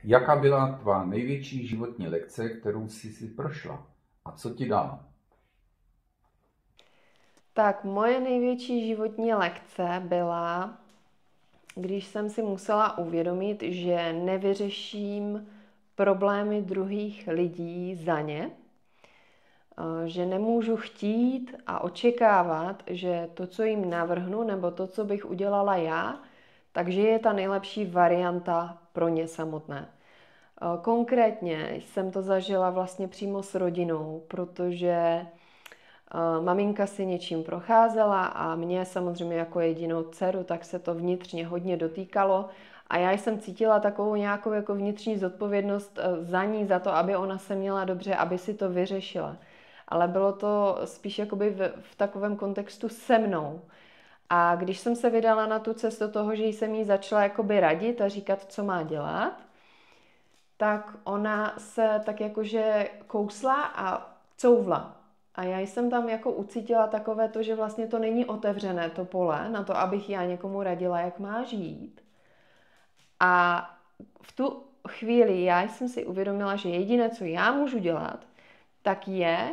Jaká byla tvá největší životní lekce, kterou jsi si prošla? A co ti dala? Tak moje největší životní lekce byla, když jsem si musela uvědomit, že nevyřeším problémy druhých lidí za ně, že nemůžu chtít a očekávat, že to, co jim navrhnu, nebo to, co bych udělala já, takže je ta nejlepší varianta pro ně samotné. Konkrétně jsem to zažila vlastně přímo s rodinou, protože maminka si něčím procházela a mě samozřejmě jako jedinou dceru, tak se to vnitřně hodně dotýkalo a já jsem cítila takovou nějakou jako vnitřní zodpovědnost za ní, za to, aby ona se měla dobře, aby si to vyřešila. Ale bylo to spíš jakoby v takovém kontextu se mnou. A když jsem se vydala na tu cestu toho, že jsem jí začala jakoby radit a říkat, co má dělat, tak ona se tak jakože kousla a couvla. A já jsem tam jako ucítila takové to, že vlastně to není otevřené to pole na to, abych já někomu radila, jak má žít. A v tu chvíli já jsem si uvědomila, že jediné, co já můžu dělat, tak je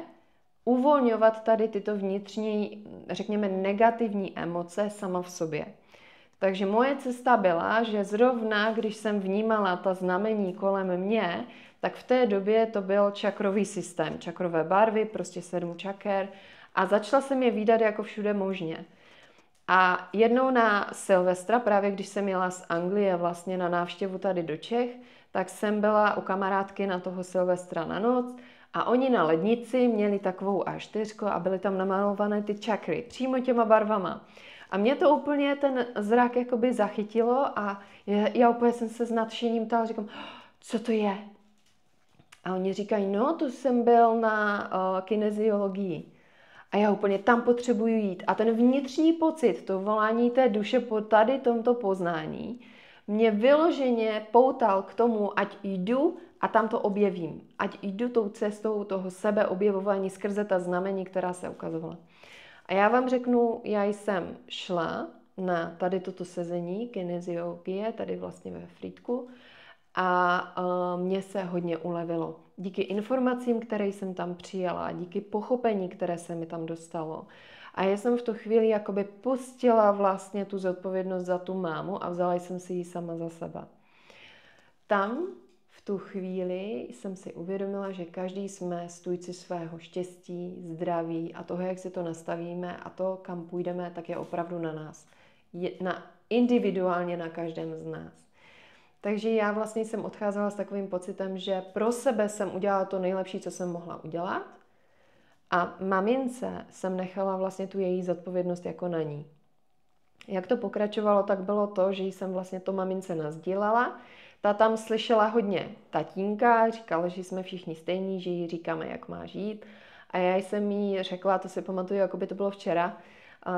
uvolňovat tady tyto vnitřní, řekněme, negativní emoce sama v sobě. Takže moje cesta byla, že zrovna, když jsem vnímala ta znamení kolem mě, tak v té době to byl čakrový systém, čakrové barvy, prostě 7 čaker a začala jsem je vídat jako všude možně. A jednou na Silvestra, právě když jsem jela z Anglie vlastně na návštěvu tady do Čech, tak jsem byla u kamarádky na toho Silvestra na noc a oni na lednici měli takovou A4 a byly tam namalované ty čakry přímo těma barvama. A mě to úplně ten zrak jakoby zachytilo a já úplně jsem se s nadšením ptala, říkám, co to je? A oni říkají, no, to jsem byl na kineziologii. A já úplně tam potřebuji jít. A ten vnitřní pocit, to volání té duše po tady tomto poznání, mě vyloženě poutal k tomu, ať jdu a tam to objevím. Ať jdu tou cestou toho sebeobjevování skrze ta znamení, která se ukazovala. A já vám řeknu, já jsem šla na tady toto sezení kineziologie, tady vlastně ve Frýdku, a mně se hodně ulevilo. Díky informacím, které jsem tam přijala, díky pochopení, které se mi tam dostalo. A já jsem v tu chvíli jakoby pustila vlastně tu zodpovědnost za tu mámu a vzala jsem si ji sama za sebe. Tam v tu chvíli jsem si uvědomila, že každý jsme stůjci svého štěstí, zdraví a toho, jak si to nastavíme a to, kam půjdeme, tak je opravdu na nás. Individuálně na každém z nás. Takže já vlastně jsem odcházela s takovým pocitem, že pro sebe jsem udělala to nejlepší, co jsem mohla udělat a mamince jsem nechala vlastně tu její zodpovědnost jako na ní. Jak to pokračovalo, tak bylo to, že jsem vlastně to mamince nasdílala. Ta tam slyšela hodně tatínka, říkala, že jsme všichni stejní, že jí říkáme, jak má žít. A já jsem jí řekla, to si pamatuju, jako by to bylo včera,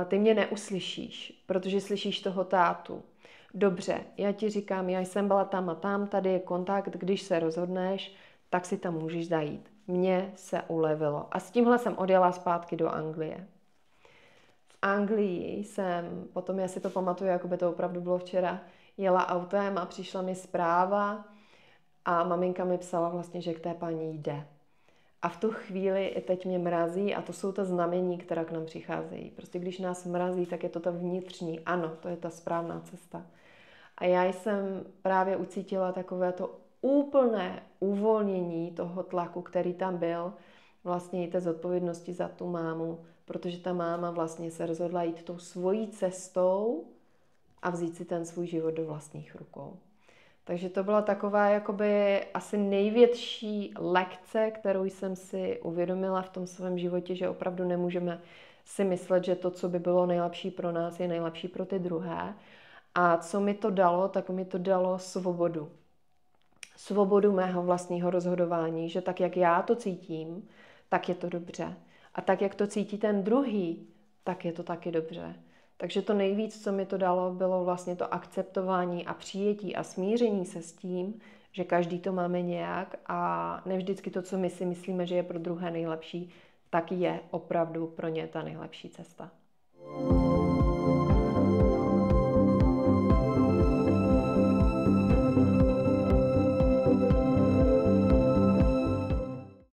ty mě neuslyšíš, protože slyšíš toho tátu. Dobře, já ti říkám, já jsem byla tam a tam, tady je kontakt, když se rozhodneš, tak si tam můžeš zajít. Mně se ulevilo. A s tímhle jsem odjela zpátky do Anglie. V Anglii jsem, potom já si to pamatuju, jako by to opravdu bylo včera, jela autem a přišla mi zpráva a maminka mi psala vlastně, že k té paní jde. A v tu chvíli i teď mě mrazí a to jsou ta znamení, která k nám přicházejí. Prostě když nás mrazí, tak je to ta vnitřní, ano, to je ta správná cesta. A já jsem právě ucítila takové to úplné uvolnění toho tlaku, který tam byl, vlastně i té zodpovědnosti za tu mámu, protože ta máma vlastně se rozhodla jít tou svojí cestou a vzít si ten svůj život do vlastních rukou. Takže to byla taková jakoby asi největší lekce, kterou jsem si uvědomila v tom svém životě, že opravdu nemůžeme si myslet, že to, co by bylo nejlepší pro nás, je nejlepší pro ty druhé. A co mi to dalo, tak mi to dalo svobodu. Svobodu mého vlastního rozhodování, že tak, jak já to cítím, tak je to dobře. A tak, jak to cítí ten druhý, tak je to taky dobře. Takže to nejvíc, co mi to dalo, bylo vlastně to akceptování a přijetí a smíření se s tím, že každý to máme nějak a ne vždycky to, co my si myslíme, že je pro druhé nejlepší, tak je opravdu pro ně ta nejlepší cesta.